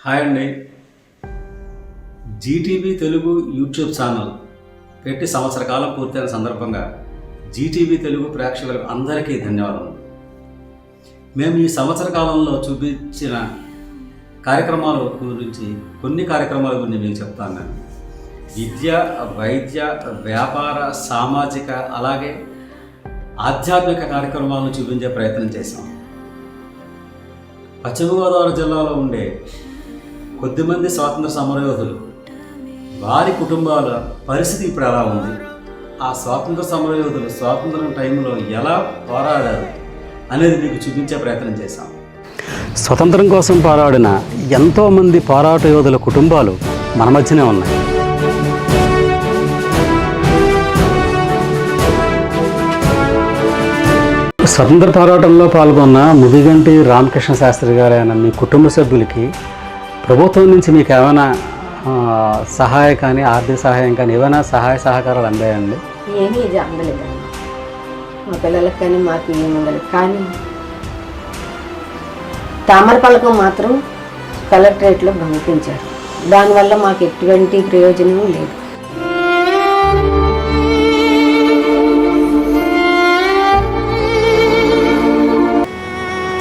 Hi అండి. Zee TV Telugu YouTube channel పెట్టి సంవత్సర కాలం పూర్తయిన సందర్భంగా జీటీవీ తెలుగు ప్రేక్షకులకు అందరికీ ధన్యవాదాలు. మేము ఈ సంవత్సర కాలంలో చూపించిన కార్యక్రమాల గురించి కొన్ని కార్యక్రమాల గురించి మీకు చెప్తాను. నేను విద్య, వైద్య, వ్యాపార, సామాజిక అలాగే ఆధ్యాత్మిక కార్యక్రమాలను చూపించే ప్రయత్నం చేశాం. పశ్చిమ గోదావరి జిల్లాలో ఉండే కొద్దిమంది స్వాతంత్ర సమరయోధులు, వారి కుటుంబాల పరిస్థితి ఇప్పుడు ఎలా ఉంది, ఆ స్వాతంత్ర సమరయోధులు స్వాతంత్రం టైంలో ఎలా పోరాడారు అనేది మీకు చూపించే ప్రయత్నం చేశాం. స్వతంత్రం కోసం పోరాడిన ఎంతోమంది పోరాట యోధుల కుటుంబాలు మన మధ్యనే ఉన్నాయి. స్వతంత్ర పోరాటంలో పాల్గొన్న ముదిగంటి రామకృష్ణ శాస్త్రి గారైన మీ కుటుంబ సభ్యులకి ప్రభుత్వం నుంచి మీకు ఏమైనా సహాయం కానీ ఆర్థిక సహాయం కానీ ఏమైనా సహాయ సహకారాలు అందాయండి? ఏమీ ఇది అందలేదండి. మా పిల్లలకు కానీ మాకు ఏమి ఉండలేదు. కానీ తామర పలకం మాత్రం కలెక్టరేట్లో పంపించారు. దానివల్ల మాకు ఎటువంటి ప్రయోజనం లేదు.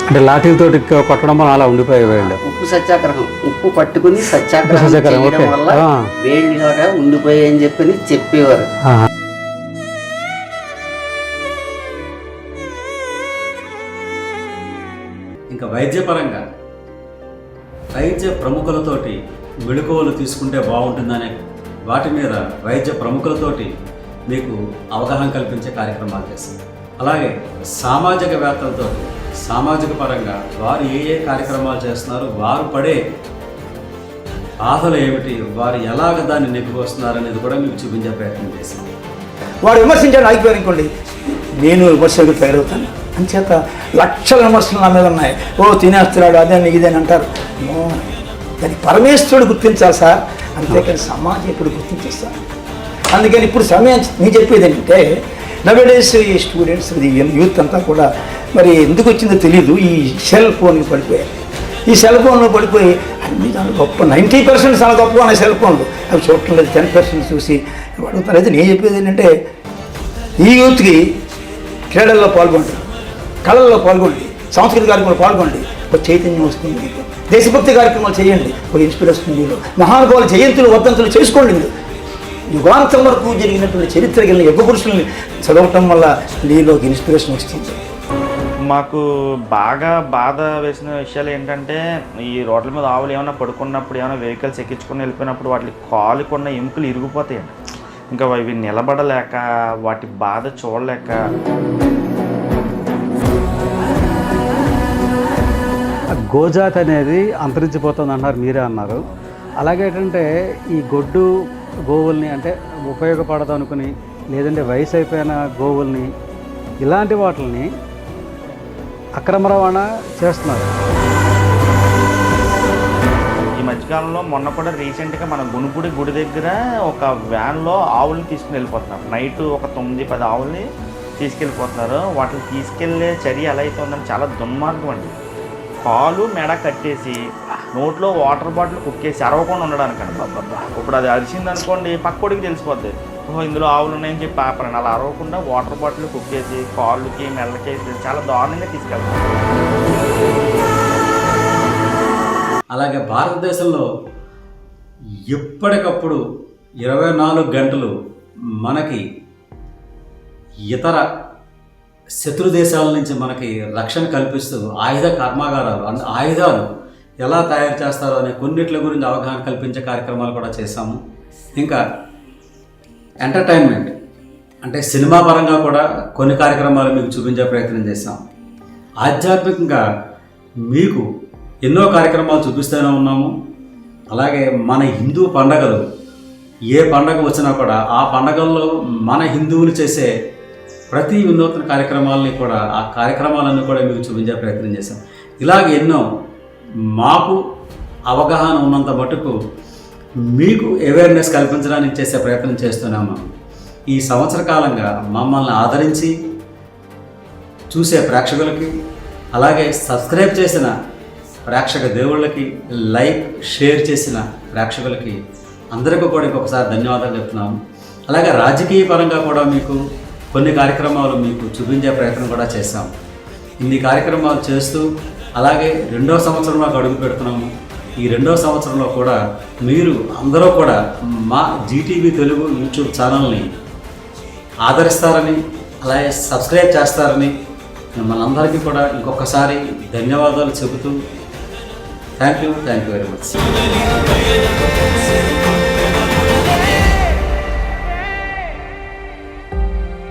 అంటే లాఠీలతోటి కొట్టడం వల్ల అలా ఉండిపోయేవాళ్ళు. ఉప్పు సత్యాగ్రహం, ఉప్పు పట్టుకుని సత్యాగ్రహం చేయడం వల్ల వేడిలాగా ఉండిపోయాయని చెప్పేవారు. ఇంకా వైద్యపరంగా వైద్య ప్రముఖులతోటి మెళుకువలు తీసుకుంటే బాగుంటుందనే వాటి మీద వైద్య ప్రముఖులతోటి మీకు అవగాహన కల్పించే కార్యక్రమాలు చేస్తాం. అలాగే సామాజికవేత్తలతో సామాజిక పరంగా వారు ఏ కార్యక్రమాలు చేస్తున్నారు, వారు పడే బాధలు ఏమిటి, వారు ఎలాగ దాన్ని నెగ్గిపోస్తున్నారు అనేది కూడా మీకు చూపించే ప్రయత్నం చేస్తాం. వాడు విమర్శించాడు ఆగిపోయారు అనుకోండి, నేను విమర్శకు తయారవుతాను. అంచేత లక్షల విమర్శలు నా మీద ఉన్నాయి. తినేస్తున్నాడు అదే ఇదేని అంటారు. దాన్ని పరమేశ్వరుడు గుర్తించాలి సార్, అంతేకాని సమాజం ఇప్పుడు గుర్తించేస్తాను. అందుకని ఇప్పుడు సమయం నేను చెప్పేది ఏంటంటే, నవేడేస్ ఈ స్టూడెంట్స్ యూత్ అంతా కూడా మరి ఎందుకు వచ్చిందో తెలీదు, ఈ సెల్ ఫోన్కి పడిపోయారు. ఈ సెల్ ఫోన్లో పడిపోయి అన్ని దాని గొప్ప 90% చాలా గొప్పగా ఉన్నాయి సెల్ ఫోన్లు. అవి చూడటం లేదు, 10% చూసి అడుగుతారు. అయితే నేను చెప్పేది ఏంటంటే, ఈ యూత్కి క్రీడల్లో పాల్గొండి, కళల్లో పాల్గొండి, సాంస్కృతిక కార్యక్రమాలు పాల్గొండి. ఒక చైతన్యం వస్తుంది మీకు. దేశభక్తి కార్యక్రమాలు చేయండి, ఒక ఇన్స్పిరేషన్ మీరు. మహానుభావుల జయంతులు వర్ధంతులు చేసుకోండి. మీరు యుగాంతం వరకు జరిగినటువంటి చరిత్ర కలిగిన యుగ పురుషుల్ని చదవటం వల్ల నీలో ఇన్స్పిరేషన్ వస్తుంది. మాకు బాగా బాధ వేసిన విషయాలు ఏంటంటే, ఈ రోడ్ల మీద ఆవులు ఏమైనా పడుకున్నప్పుడు, ఏమైనా వెహికల్స్ ఎక్కించుకుని వెళ్ళిపోయినప్పుడు వాటి కాలుకున్న ఎముకలు ఇరిగిపోతాయండి. ఇంకా అవి నిలబడలేక, వాటి బాధ చూడలేక గోజాతి అనేది అంతరించిపోతుంది అంటారు, మీరే అన్నారు. అలాగే ఏంటంటే ఈ గొడ్డు గోవుల్ని అంటే ఉపయోగపడదు అనుకుని, లేదంటే వయసు అయిపోయిన గోవుల్ని ఇలాంటి వాటిని అక్రమ రవాణా చేస్తున్నారు. ఈ మధ్యకాలంలో మొన్న కూడా రీసెంట్గా మన గునుపుడి గుడి దగ్గర ఒక వ్యాన్లో ఆవుల్ని తీసుకుని వెళ్ళిపోతున్నారు. నైట్ ఒక 9-10 ఆవుల్ని తీసుకెళ్ళిపోతున్నారు. వాటిని తీసుకెళ్లే చర్య ఎలా అయితే ఉందని చాలా దుర్మార్గం అండి. కాలు మెడ కట్టేసి నోట్లో వాటర్ బాటిల్ కుక్కేసి అరవకుండా ఉండడానికండి. ఇప్పుడు అది అరిచింది అనుకోండి, పక్కోడికి తెలిసిపోద్ది, ఇందులో ఆవులు ఉన్నాయని చెప్పి ఆపరండి. అలా అరవకుండా వాటర్ బాటిల్ కుక్కేసి కాళ్ళకి మెల్లకేసి చాలా దారుణంగా తీసుకెళ్తారు. అలాగే భారతదేశంలో ఎప్పటికప్పుడు 24 గంటలు మనకి ఇతర శత్రు దేశాల నుంచి మనకి రక్షణ కల్పిస్తూ ఆయుధ కర్మాగారాలు, ఆయుధాలు ఎలా తయారు చేస్తారో అనే కొన్నిట్ల గురించి అవగాహన కల్పించే కార్యక్రమాలు కూడా చేశాము. ఇంకా ఎంటర్టైన్మెంట్ అంటే సినిమా పరంగా కూడా కొన్ని కార్యక్రమాలు మీకు చూపించే ప్రయత్నం చేశాం. ఆధ్యాత్మికంగా మీకు ఎన్నో కార్యక్రమాలు చూపిస్తూనే ఉన్నాము. అలాగే మన హిందూ పండగలు ఏ పండగ వచ్చినా కూడా ఆ పండగల్లో మన హిందువులు చేసే ప్రతి వినూత్న కార్యక్రమాలని కూడా, ఆ కార్యక్రమాలన్నీ కూడా మీకు చూపించే ప్రయత్నం చేశాం. ఇలాగ ఎన్నో మాకు అవగాహన ఉన్నంత మటుకు మీకు అవేర్నెస్ కల్పించడానికి చేసే ప్రయత్నం చేస్తున్నాము. ఈ సంవత్సర కాలంగా మమ్మల్ని ఆదరించి చూసే ప్రేక్షకులకి, అలాగే సబ్స్క్రైబ్ చేసిన ప్రేక్షక దేవుళ్ళకి, లైక్ షేర్ చేసిన ప్రేక్షకులకి అందరికీ కూడా ఇంకొకసారి ధన్యవాదాలు చెప్తున్నాము. అలాగే రాజకీయ పరంగా కూడా మీకు కొన్ని కార్యక్రమాలు మీకు చూపించే ప్రయత్నం కూడా చేశాం. ఇన్ని కార్యక్రమాలు చేస్తూ అలాగే 2వ సంవత్సరంలోకి అడుగు పెడుతున్నాము. ఈ 2వ సంవత్సరంలో కూడా మీరు అందరూ కూడా మా జీటీవీ తెలుగు యూట్యూబ్ ఛానల్ని ఆదరిస్తారని, అలాగే సబ్స్క్రైబ్ చేస్తారని మిమ్మల్ని అందరికీ కూడా ఇంకొకసారి ధన్యవాదాలు చెబుతూ థ్యాంక్ యూ వెరీ మచ్.